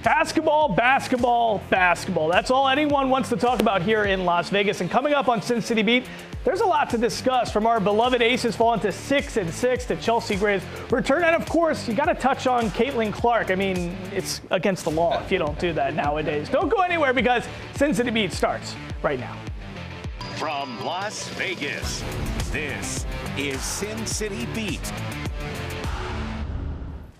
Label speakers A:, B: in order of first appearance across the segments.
A: Basketball, basketball, basketball. That's all anyone wants to talk about here in Las Vegas. And coming up on City Beat, there's a lot to discuss, from our beloved Aces falling to 6-6 to Chelsea Gray's return. And of course, you got to touch on Caitlin Clark. I mean, it's against the law if you don't do that nowadays. Don't go anywhere, because City Beat starts right now.
B: From Las Vegas, this is Sin City Beat.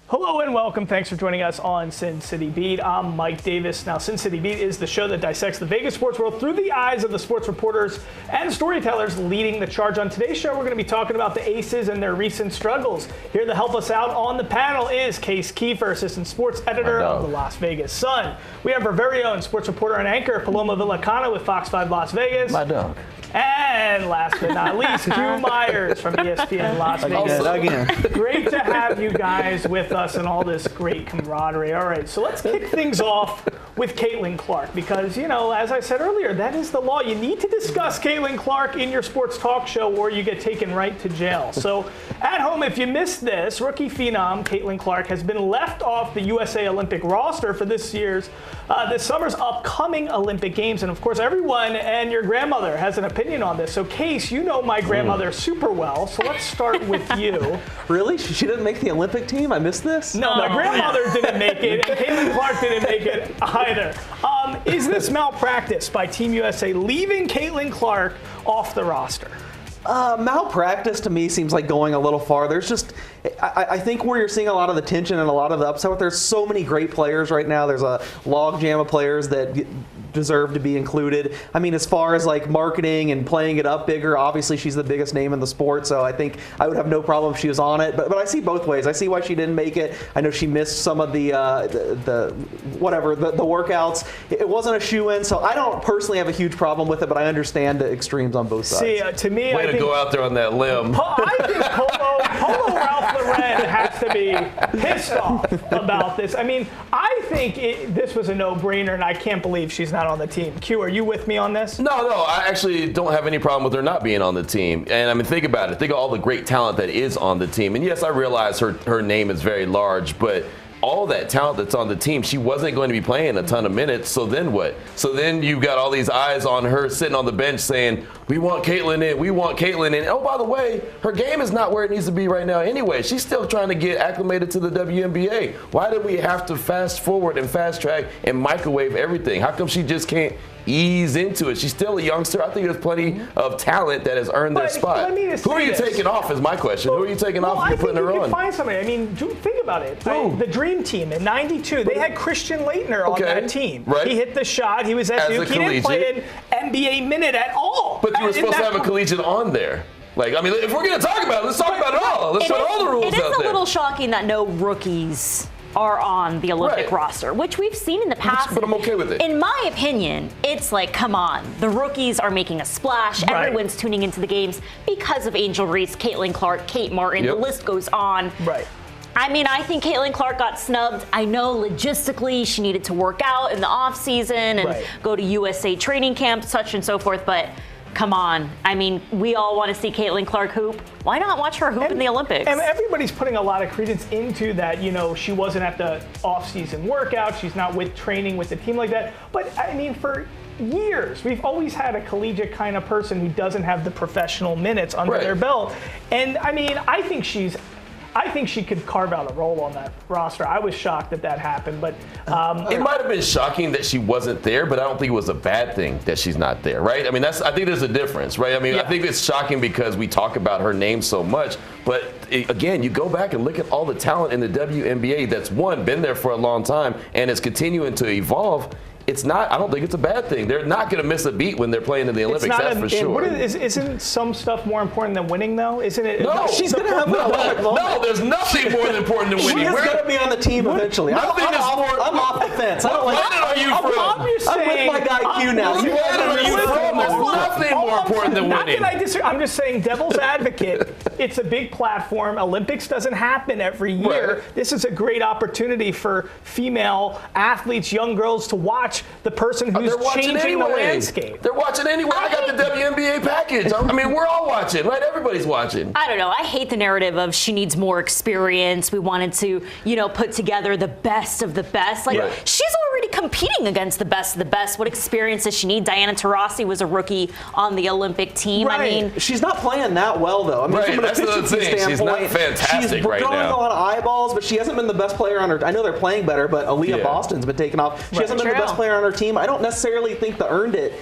A: Hello and welcome. Thanks for joining us on Sin City Beat. I'm Mike Davis. Now, Sin City Beat is the show that dissects the Vegas sports world through the eyes of the sports reporters and storytellers leading the charge. On today's show, we're going to be talking about the Aces and their recent struggles. Here to help us out on the panel is Case Kiefer, assistant sports editor of the Las Vegas Sun. We have our very own sports reporter and anchor, Paloma Villacana with Fox 5 Las Vegas.
C: My dog.
A: And last but not least, Q Myers from ESPN Las Vegas.
C: Again.
A: Great to have you guys with us and all this great camaraderie. All right, so let's kick things off with Caitlin Clark, because, you know, as I said earlier, that is the law. You need to discuss Caitlin Clark in your sports talk show or you get taken right to jail. So at home, if you missed this, rookie phenom Caitlin Clark has been left off the USA Olympic roster for this summer's upcoming Olympic Games. And of course, everyone and your grandmother has an opinion on this. So Case, you know my grandmother super well, so let's start with you.
C: Really? She didn't make the Olympic team? I missed this?
A: No, my grandmother didn't make it, and Caitlin Clark didn't make it either. Is this malpractice by Team USA leaving Caitlin Clark off the roster?
C: Malpractice to me seems like going a little far. There's just, I think where you're seeing a lot of the tension and a lot of the upset, there's so many great players right now. There's a log jam of players that deserve to be included. I mean, as far as like marketing and playing it up bigger, obviously she's the biggest name in the sport, so I think I would have no problem if she was on it. But I see both ways. I see why she didn't make it. I know she missed some of the workouts. It wasn't a shoe-in, so I don't personally have a huge problem with it, but I understand the extremes on both sides.
A: See, to me,
D: Way to go out there on that limb.
A: I think Polo Ralph Lauren has to be pissed off about this. I mean, I think this was a no-brainer, and I can't believe she's not on the team. Q, are you with me on this?
D: No, I actually don't have any problem with her not being on the team. And I mean, think about it. Think of all the great talent that is on the team. And yes, I realize her name is very large, but all that talent that's on the team, she wasn't going to be playing a ton of minutes, so then what? So then you've got all these eyes on her sitting on the bench saying, we want Caitlin in, we want Caitlin in. Oh, by the way, her game is not where it needs to be right now anyway. She's still trying to get acclimated to the WNBA. Why do we have to fast forward and fast track and microwave everything? How come she just can't ease into it? She's still a youngster. I think there's plenty of talent that has earned their spot. Who are you taking off is my question. Who are you taking off if you're putting her on?
A: I think you can find somebody. I mean, think about it. The Dream Team in '92, they had Christian Laettner on that team.
D: Right.
A: He hit the shot. He was at Duke. He didn't play an NBA minute at all.
D: But you were supposed to have a collegiate on there. Like, I mean, if we're going to talk about it, let's talk about it all. Let's put all the rules out there.
E: It is a little shocking that no rookies are on the Olympic roster, which we've seen in the past.
D: But I'm okay with it.
E: In my opinion, it's like, come on. The rookies are making a splash.
A: Right.
E: Everyone's tuning into the games because of Angel Reese, Caitlin Clark, Kate Martin. The list goes on.
A: Right.
E: I mean, I think Caitlin Clark got snubbed. I know logistically she needed to work out in the offseason and go to USA training camp, such and so forth, but come on. I mean, we all want to see Caitlin Clark hoop. Why not watch her hoop in the Olympics?
A: And everybody's putting a lot of credence into that. You know, she wasn't at the off-season workout. She's not with training with the team like that. But, I mean, for years, we've always had a collegiate kind of person who doesn't have the professional minutes under their belt. And, I mean, I think she could carve out a role on that roster. I was shocked that happened, but
D: it might have been shocking that she wasn't there, but I don't think it was a bad thing that she's not there, right? I mean, I think there's a difference, right? I mean, I think it's shocking because we talk about her name so much, but again, you go back and look at all the talent in the WNBA that's been there for a long time and is continuing to evolve. It's not. I don't think it's a bad thing. They're not going to miss a beat when they're playing in the Olympics. That's for sure.
A: Isn't some stuff more important than winning, though? Isn't it?
D: No,
C: she's going to have
D: no, there's nothing more important than winning.
C: She's going to be on the team eventually. I'm off the fence.
D: What planet are you from?
C: I'm with my guy Q now.
D: What planet are you from? There's nothing more important than winning.
A: Not that I disagree. I'm just saying, devil's advocate. It's a big platform. Olympics doesn't happen every year. Right. This is a great opportunity for female athletes, young girls, to watch the person who's changing the landscape.
D: They're watching anyway. I got the WNBA package. I mean, we're all watching, right? Everybody's watching.
E: I don't know. I hate the narrative of she needs more experience. We wanted to, put together the best of the best. Like, she's already competing against the best of the best. What experience does she need? Diana Taurasi was a rookie on the Olympic team.
C: Right.
E: I mean,
C: she's not playing that well, though. I mean, from an
D: that's the
C: efficiency
D: thing.
C: standpoint,
D: She's not fantastic
C: she's
D: right
C: drawing
D: now.
C: a lot of eyeballs, but she hasn't been the best player on her. I know they're playing better, but Aaliyah Boston's been taken off. She hasn't been the best player on her team. I don't necessarily think the earned it.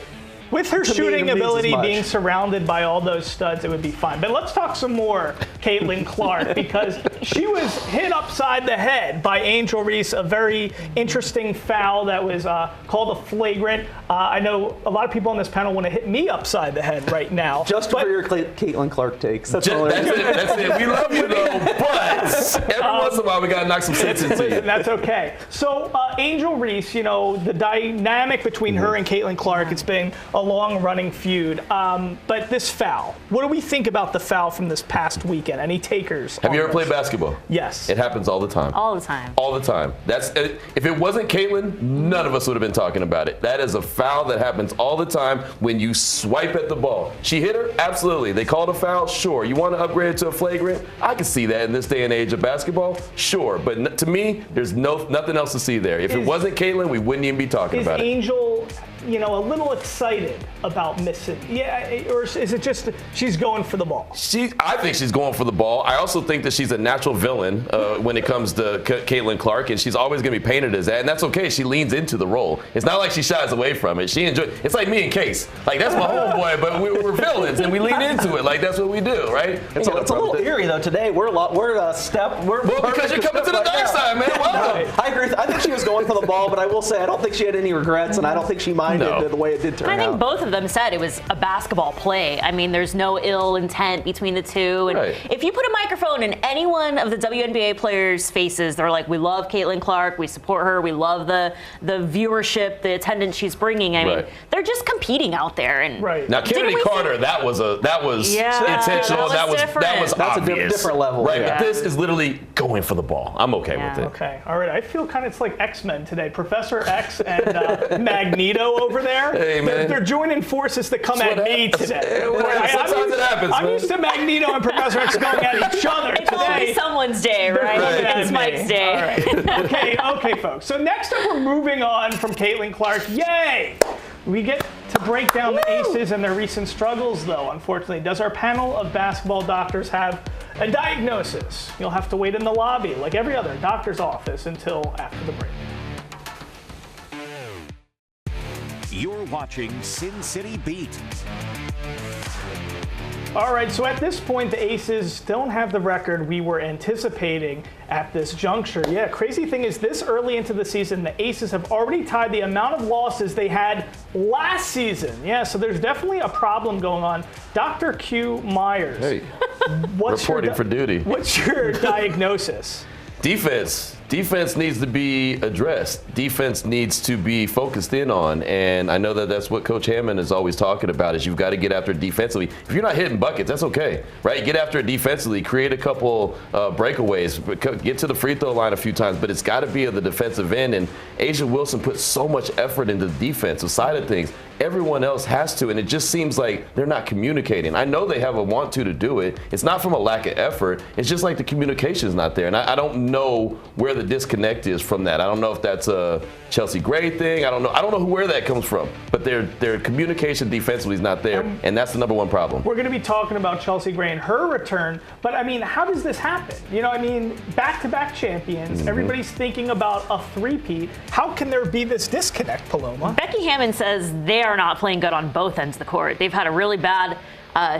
A: With her shooting ability being surrounded by all those studs, it would be fine. But let's talk some more Caitlin Clark, because she was hit upside the head by Angel Reese, a very interesting foul that was called a flagrant. I know a lot of people on this panel want to hit me upside the head right now.
C: Just for your Caitlin Clark takes. That's it.
D: We love you, though, but every once in a while we got to knock some sense into you.
A: That's okay. So Angel Reese, you know, the dynamic between her and Caitlin Clark, it's been a long-running feud. But this foul, what do we think about the foul from this past weekend? Any takers?
D: Have you ever played basketball?
A: Yes.
D: It happens all the time.
E: all the time.
D: All the time. If it wasn't Caitlin, none of us would have been talking about it. That is a foul that happens all the time when you swipe at the ball. She hit her? Absolutely. They called a foul? Sure. You want to upgrade it to a flagrant? I can see that in this day and age of basketball? Sure. But to me, there's nothing else to see there. If it wasn't Caitlin, we wouldn't even be talking about it.
A: Is Angel, you know, a little excited about missing? Yeah, or is it just she's going for the ball?
D: I think she's going for the ball. I also think that she's a natural villain when it comes to Caitlin Clark, and she's always going to be painted as that, and that's okay. She leans into the role. It's not like she shies away from it. She enjoys. It's like me and Case. Like, that's my homeboy, but we're villains, and we lean into it. Like, that's what we do, right?
C: It's a little eerie though. Today we're a step. Well,
D: because you're coming to the dark side, man. Welcome.
C: I agree. I think she was going for the ball, but I will say I don't think she had any regrets, and I don't think she minded the way it did turn out.
E: I think both of them said it was a basketball play. I mean, there's no ill intent between the two. And if you put a microphone in any one of the WNBA players' faces, they're like, we love Caitlin Clark, we support her, we love the viewership, the attendance she's bringing. I mean, they're just competing out there. And
D: now, Kennedy Carter, that was intentional. That was
C: that's
D: obvious.
C: A different level.
D: Right, but this is literally going for the ball. I'm okay with it.
A: Okay, all right. I feel kind of it's like X-Men today. Professor X and Magneto over there.
D: Hey, man.
A: They're joining forces that come at me today.
D: Sometimes it happens,
A: I'm used to Magneto and Professor X going at each other
E: it's
A: today.
E: always someone's day, right? It's Mike's day.
A: All right. Okay, folks. So next up, we're moving on from Caitlin Clark. Yay! We get to break down the Aces and their recent struggles, though, unfortunately. Does our panel of basketball doctors have a diagnosis? You'll have to wait in the lobby, like every other doctor's office, until after the break.
B: You're watching Sin City Beat.
A: All right, so at this point, the Aces don't have the record we were anticipating at this juncture. Yeah, crazy thing is this early into the season, the Aces have already tied the amount of losses they had last season. Yeah, so there's definitely a problem going on. Dr. Q Myers,
D: Reporting for duty.
A: What's your diagnosis?
D: Defense needs to be addressed. Defense needs to be focused in on, and I know that that's what Coach Hammond is always talking about, is you've got to get after it defensively. If you're not hitting buckets, that's okay, right? Get after it defensively, create a couple breakaways, get to the free throw line a few times, but it's got to be at the defensive end, and A'ja Wilson put so much effort into the defensive side of things. Everyone else has to, and it just seems like they're not communicating. I know they have a want to do it. It's not from a lack of effort. It's just like the communication is not there, and I don't know where the disconnect is from that. I don't know if that's a Chelsea Gray thing. I don't know where that comes from, but their communication defensively is not there, and that's the number one problem.
A: We're going to be talking about Chelsea Gray and her return, but I mean, how does this happen? You know, I mean, back-to-back champions, everybody's thinking about a three-peat. How can there be this disconnect, Paloma?
E: Becky Hammond says they are not playing good on both ends of the court. They've had a really bad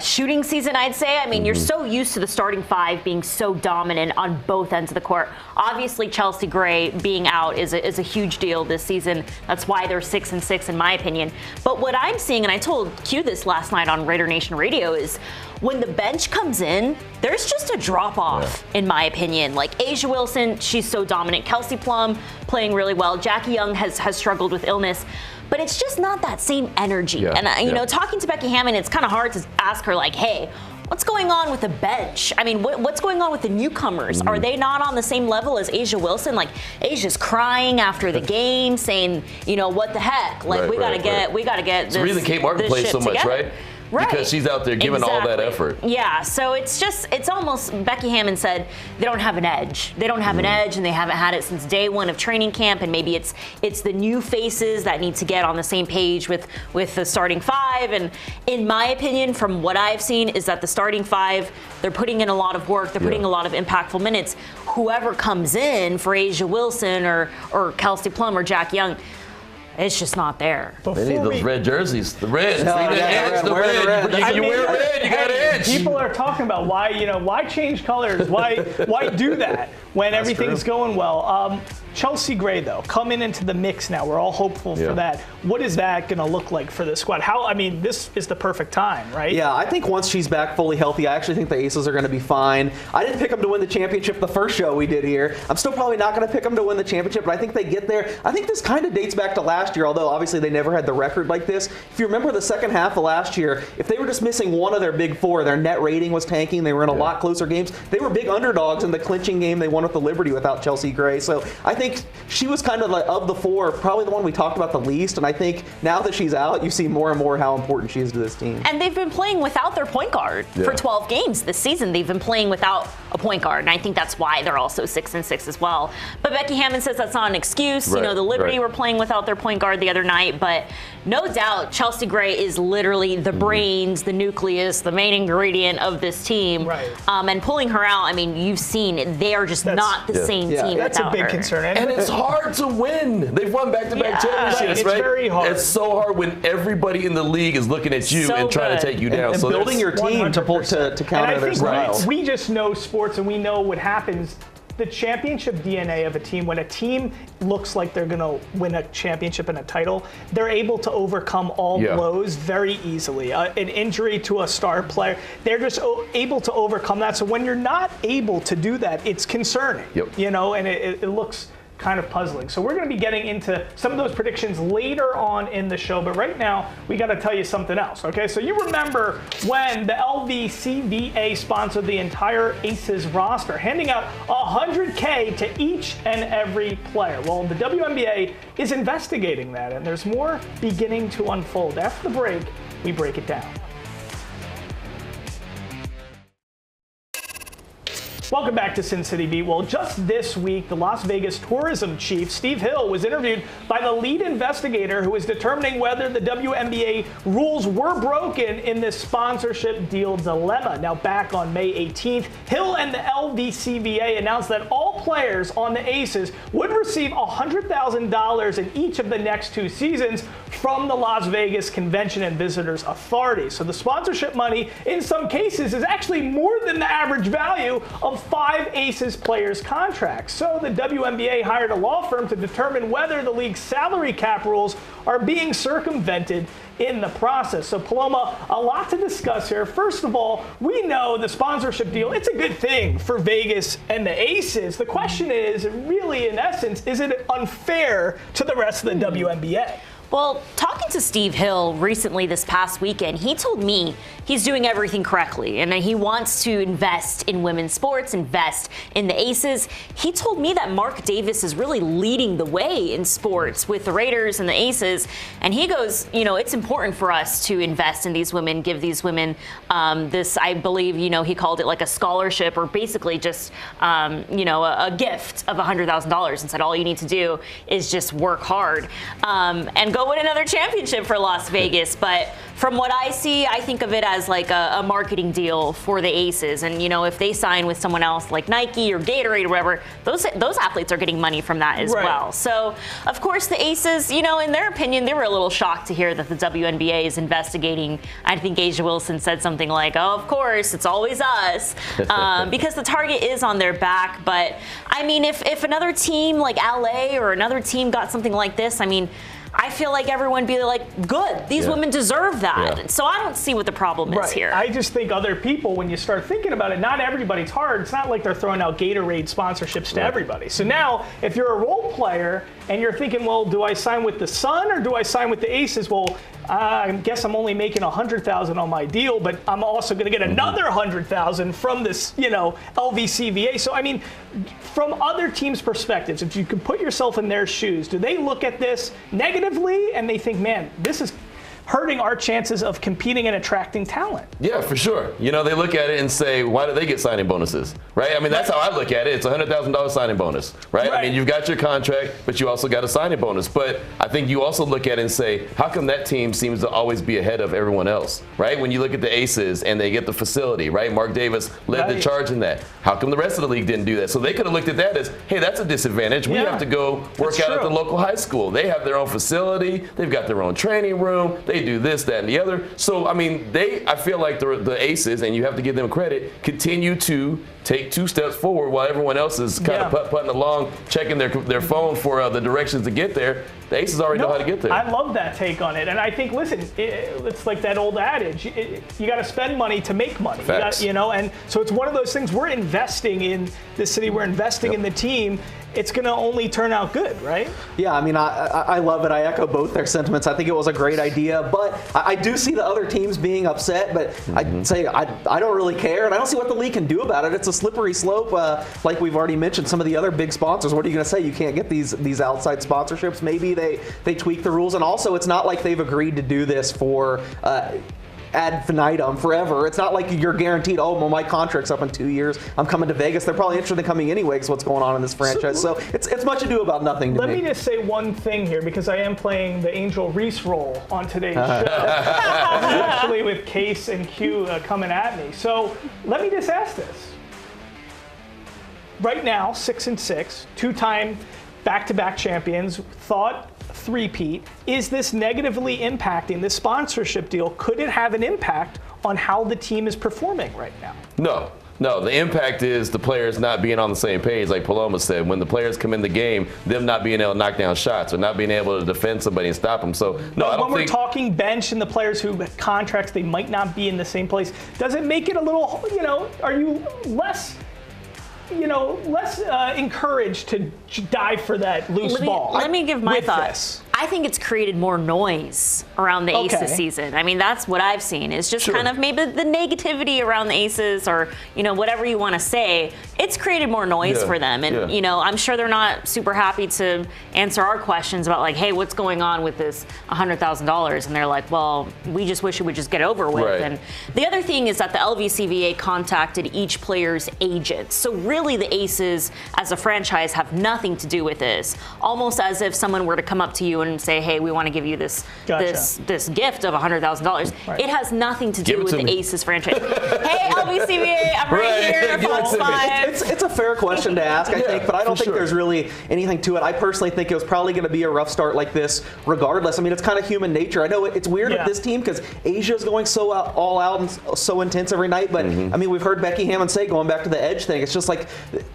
E: shooting season, I'd say. I mean, you're so used to the starting five being so dominant on both ends of the court. Obviously, Chelsea Gray being out is a huge deal this season. That's why they're 6-6 in my opinion. But what I'm seeing, and I told Q this last night on Raider Nation Radio, is when the bench comes in, there's just a drop-off, in my opinion. Like A'ja Wilson, she's so dominant. Kelsey Plum playing really well. Jackie Young has struggled with illness. But it's just not that same energy. And, you know, talking to Becky Hammond, it's kind of hard to ask her, like, hey, what's going on with the bench? I mean, what's going on with the newcomers? Are they not on the same level as A'ja Wilson? Like, Asia's crying after the game, saying, you know, what the heck? Like, we gotta get
D: It's
E: this.
D: the reason Kate Martin plays so much,
E: together.
D: right?
E: Right.
D: because she's out there giving all that effort.
E: Yeah, so it's almost, Becky Hammon said, they don't have an edge. They don't have an edge, and they haven't had it since day one of training camp, and maybe it's the new faces that need to get on the same page with the starting five. And in my opinion, from what I've seen, is that the starting five, they're putting in a lot of work, they're putting a lot of impactful minutes. Whoever comes in for Asia Wilson or Kelsey Plum or Jack Young, it's just not there.
D: They need those red jerseys. The red.
C: Yeah,
D: See the edge, the red. You wear red, you got edge.
A: People are talking about why change colors? Why do that when everything's going well? Chelsea Gray, though, coming into the mix now. We're all hopeful for that. What is that going to look like for the squad? This is the perfect time, right?
C: Yeah, I think once she's back fully healthy, I actually think the Aces are going to be fine. I didn't pick them to win the championship the first show we did here. I'm still probably not going to pick them to win the championship, but I think they get there. I think this kind of dates back to last year, although obviously they never had the record like this. If you remember the second half of last year, if they were just missing one of their big four, their net rating was tanking, they were in a lot closer games. They were big underdogs in the clinching game they won with the Liberty without Chelsea Gray. So I think she was kind of like, of the four, probably the one we talked about the least, and I think now that she's out, you see more and more how important she is to this team.
E: And they've been playing without their point guard for 12 games this season. They've been playing without a point guard, and I think that's why they're also 6-6 as well. But Becky Hammon says that's not an excuse.
D: Right,
E: the Liberty were playing without their point guard the other night, but no doubt Chelsea Gray is literally the brains, the nucleus, the main ingredient of this team.
A: Right.
E: And pulling her out, I mean, you've seen they are just not the same team
A: That's a
E: without
A: big
E: her.
A: concern.
D: And it's hard to win. They've won back-to-back championships,
A: It's very hard.
D: It's so hard when everybody in the league is looking at you and trying to take you down.
C: And
D: so
C: building your team to counter their styles.
A: We just know sports, and we know what happens. The championship DNA of a team, when a team looks like they're going to win a championship and a title, they're able to overcome all blows very easily. An injury to a star player, they're just able to overcome that. So when you're not able to do that, it's concerning, and it looks kind of puzzling. So we're going to be getting into some of those predictions later on in the show, but right now we got to tell you something else, okay? So you remember when the LVCVA sponsored the entire Aces roster, handing out $100K to each and every player. Well, the WNBA is investigating that, and there's more beginning to unfold. After the break, we break it down. Welcome back to Sin City Beat. Well, just this week, the Las Vegas tourism chief, Steve Hill, was interviewed by the lead investigator who is determining whether the WNBA rules were broken in this sponsorship deal dilemma. Now, back on May 18th, Hill and the LVCVA announced that all players on the Aces would receive $100,000 in each of the next 2 seasons from the Las Vegas Convention and Visitors Authority. So the sponsorship money, in some cases, is actually more than the average value of 5 Aces players' contracts. So the WNBA hired a law firm to determine whether the league's salary cap rules are being circumvented in the process. So Paloma, a lot to discuss here. First of all, we know the sponsorship deal, it's a good thing for Vegas and the Aces. The question is, really, in essence, is it unfair to the rest of the WNBA?
E: Well, talking to Steve Hill recently this past weekend, he told me he's doing everything correctly and that he wants to invest in women's sports, invest in the Aces. He told me that Mark Davis is really leading the way in sports with the Raiders and the Aces. And he goes, it's important for us to invest in these women, give these women this, I believe, he called it like a scholarship or basically just, a gift of $100,000 and said all you need to do is just work hard and go win another championship for Las Vegas. But from what I see, I think of it as like a marketing deal for the Aces. And, if they sign with someone else like Nike or Gatorade or whatever, those athletes are getting money from that as well. So, of course, the Aces, in their opinion, they were a little shocked to hear that the WNBA is investigating. I think Asia Wilson said something like, oh, of course, it's always us, because the target is on their back. But, I mean, if another team like LA or another team got something like this, I feel like everyone would be like, good, these women deserve that. Yeah. So I don't see what the problem is here.
A: I just think other people, when you start thinking about it, not everybody's hard. It's not like they're throwing out Gatorade sponsorships to everybody. So now, if you're a role player and you're thinking, well, do I sign with the Sun or do I sign with the Aces? Well, I guess I'm only making $100,000 on my deal, but I'm also going to get another $100,000 from this, LVCVA. So, from other teams' perspectives, if you can put yourself in their shoes, do they look at this negatively and they think, man, this is hurting our chances of competing and attracting talent.
D: Yeah, for sure. You know, they look at it and say, why do they get signing bonuses, right? I mean, that's how I look at it. It's a $100,000 signing bonus, right? I mean, you've got your contract, but you also got a signing bonus. But I think you also look at it and say, how come that team seems to always be ahead of everyone else, right? When you look at the Aces and they get the facility, right? Mark Davis led the charge in that. How come the rest of the league didn't do that? So they could have looked at that as, hey, that's a disadvantage. We have to go work out at the local high school. They have their own facility. They've got their own training room. They do this, that, and the other. So, I mean, I feel like the Aces, and you have to give them credit, continue to take 2 steps forward while everyone else is kind of putting along, checking their phone for the directions to get there. The Aces already know how to get there.
A: I love that take on it. And I think, listen, it's like that old adage. You got to spend money to make money.
D: Facts.
A: And so it's one of those things. We're investing in the city. We're investing in the team. It's going to only turn out good, right?
C: Yeah, I mean, I love it. I echo both their sentiments. I think it was a great idea, but I do see the other teams being upset, but I'd say I don't really care, and I don't see what the league can do about it. It's a slippery slope, like we've already mentioned. Some of the other big sponsors, what are you going to say? You can't get these outside sponsorships. Maybe they tweak the rules, and also it's not like they've agreed to do this for ad infinitum forever. It's not like you're guaranteed, oh, well, my contract's up in 2 years. I'm coming to Vegas. They're probably interested in coming anyway because what's going on in this franchise. So it's much ado about nothing to me.
A: Let me just say one thing here because I am playing the Angel Reese role on today's show. Actually with Case and Q coming at me. So let me just ask this. Right now, 6-6, 2-time back-to-back champions, thought three-peat. Is this negatively impacting this sponsorship deal? Could it have an impact on how the team is performing right now?
D: No, the impact is the players not being on the same page, like Paloma said. When the players come in the game, them not being able to knock down shots or not being able to defend somebody and stop them. So, no, I don't
A: when we're talking bench and the players who have contracts, they might not be in the same place. Does it make it a little, are you less encouraged to dive for that loose ball?
E: Let me give my thoughts. I think it's created more noise around the Aces season. I mean, that's what I've seen. It's just kind of maybe the negativity around the Aces or, whatever you want to say. It's created more noise for them. And, I'm sure they're not super happy to answer our questions about like, hey, what's going on with this $100,000? And they're like, well, we just wish it would just get over with.
D: Right.
E: And the other thing is that the LVCVA contacted each player's agent. So really the Aces as a franchise have nothing to do with this. Almost as if someone were to come up to you and say, hey, we want to give you this gift of $100,000. Right. It has nothing to do with the Aces franchise. Hey, LVCVA, I'm right here, Fox 5.
C: It's a fair question to ask, I think, but I don't think there's really anything to it. I personally think it was probably going to be a rough start like this regardless. I mean, it's kind of human nature. I know it's weird with this team because Asia's going so all out and so intense every night, but I mean, we've heard Becky Hammond say, going back to the Edge thing, it's just like,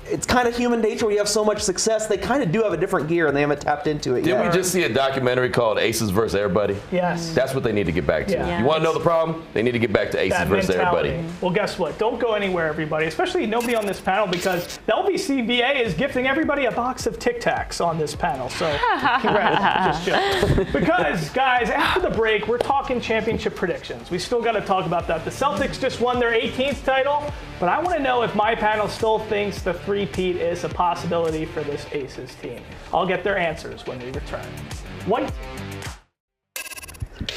C: it's kind of human nature when you have so much success. They kind of do have a different gear and they haven't tapped into it yet.
D: Did we just see a documentary called Aces versus Everybody?
A: Yes.
D: That's what they need to get back to. You want to know the problem? They need to get back to Aces versus Everybody.
A: Well, guess what? Don't go anywhere, everybody, especially nobody on this panel, because the LVCVA is gifting everybody a box of Tic Tacs on this panel. So congrats. Just joking. Because, guys, after the break, we're talking championship predictions. We still got to talk about that. The Celtics just won their 18th title, but I want to know if my panel still thinks the three-peat is a possibility for this Aces team. I'll get their answers when we return.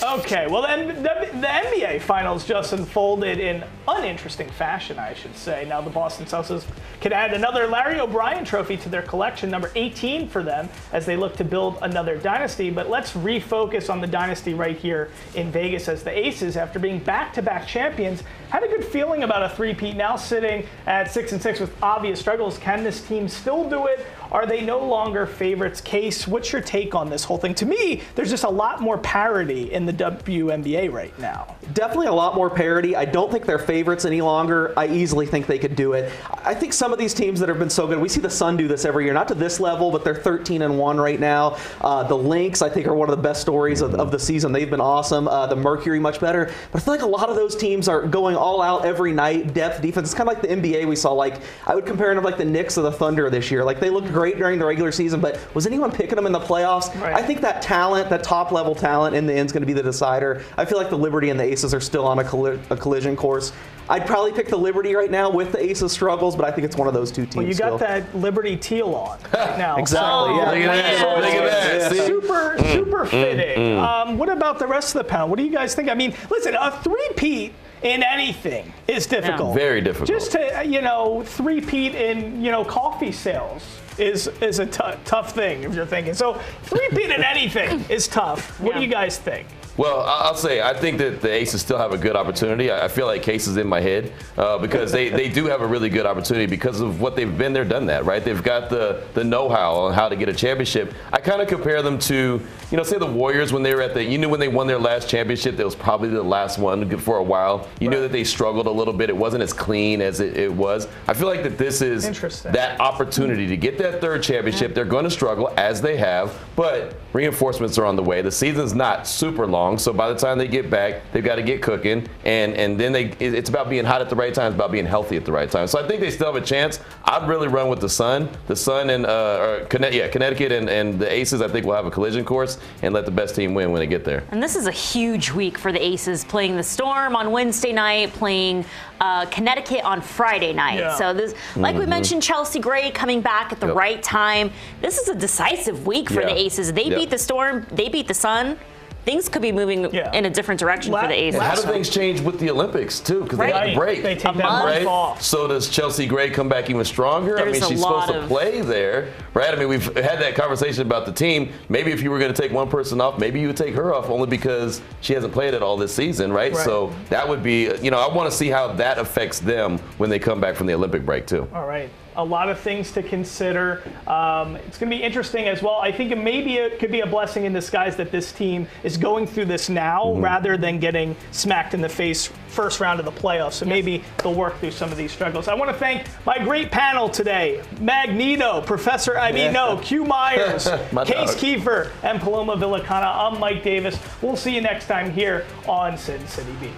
A: Okay, well, then the NBA Finals just unfolded in uninteresting fashion, I should say. Now the Boston Celtics can add another Larry O'Brien trophy to their collection, number 18 for them, as they look to build another dynasty. But let's refocus on the dynasty right here in Vegas, as the Aces, after being back-to-back champions, had a good feeling about a three-peat. Now sitting at 6-6 with obvious struggles, can this team still do it? Are they no longer favorites? Case, what's your take on this whole thing? To me, there's just a lot more parity in the WNBA right now.
C: Definitely a lot more parity. I don't think they're favorites any longer. I easily think they could do it. I think some of these teams that have been so good, we see the Sun do this every year, not to this level, but they're 13-1 right now. The Lynx, I think, are one of the best stories of the season. They've been awesome. The Mercury, much better. But I feel like a lot of those teams are going all out every night, depth, defense. It's kind of like the NBA we saw. Like, I would compare them to like the Knicks or the Thunder this year. Like, they looked great during the regular season, but was anyone picking them in the playoffs? Right. I think that talent, that top-level talent in the end is going to be the decider. I feel like the Liberty and the Aces are still on a collision course. I'd probably pick the Liberty right now with the Aces struggles, but I think it's one of those two teams.
A: Well, you got that Liberty teal on right now.
C: Exactly.
D: Look at that.
A: Super fitting. What about the rest of the panel? What do you guys think? I mean, listen, a three-peat in anything is difficult.
D: Very difficult.
A: Just to, three-peat in, coffee sales is a tough thing if you're thinking. So three-peat in anything is tough. What do you guys think?
D: Well, I'll say I think that the Aces still have a good opportunity. I feel like Case is in my head because they do have a really good opportunity because of what they've been there, done that, right? They've got the know-how on how to get a championship. I kind of compare them to, say the Warriors when they were when they won their last championship, that was probably the last one for a while. You knew that they struggled a little bit. It wasn't as clean as it was. I feel like that this is that opportunity to get that third championship. They're going to struggle as they have, but reinforcements are on the way. The season's not super long. So by the time they get back, they've got to get cooking, and then it's about being hot at the right time. It's about being healthy at the right time. So I think they still have a chance. I'd really run with the Sun and Connecticut and the Aces. I think will have a collision course and let the best team win when they get there.
E: And this is a huge week for the Aces, playing the Storm on Wednesday night, playing Connecticut on Friday night.
A: Yeah.
E: So this, like we mentioned, Chelsea Gray coming back at the right time. This is a decisive week for the Aces. They beat the Storm. They beat the Sun. Things could be moving in a different direction for the Aces.
D: How do things change with the Olympics, too? Because they got a break.
A: They take that month off.
D: So does Chelsea Gray come back even stronger? She's supposed to play there, right? We've had that conversation about the team. Maybe if you were going to take one person off, maybe you would take her off only because she hasn't played at all this season, right? So that would be, I want to see how that affects them when they come back from the Olympic break, too.
A: All right. A lot of things to consider. It's going to be interesting as well. I think it could be a blessing in disguise that this team is going through this now rather than getting smacked in the face first round of the playoffs. So maybe they'll work through some of these struggles. I want to thank my great panel today: Magneto, Q Myers, Case Kiefer, and Paloma Villacana. I'm Mike Davis. We'll see you next time here on Sin City Beat.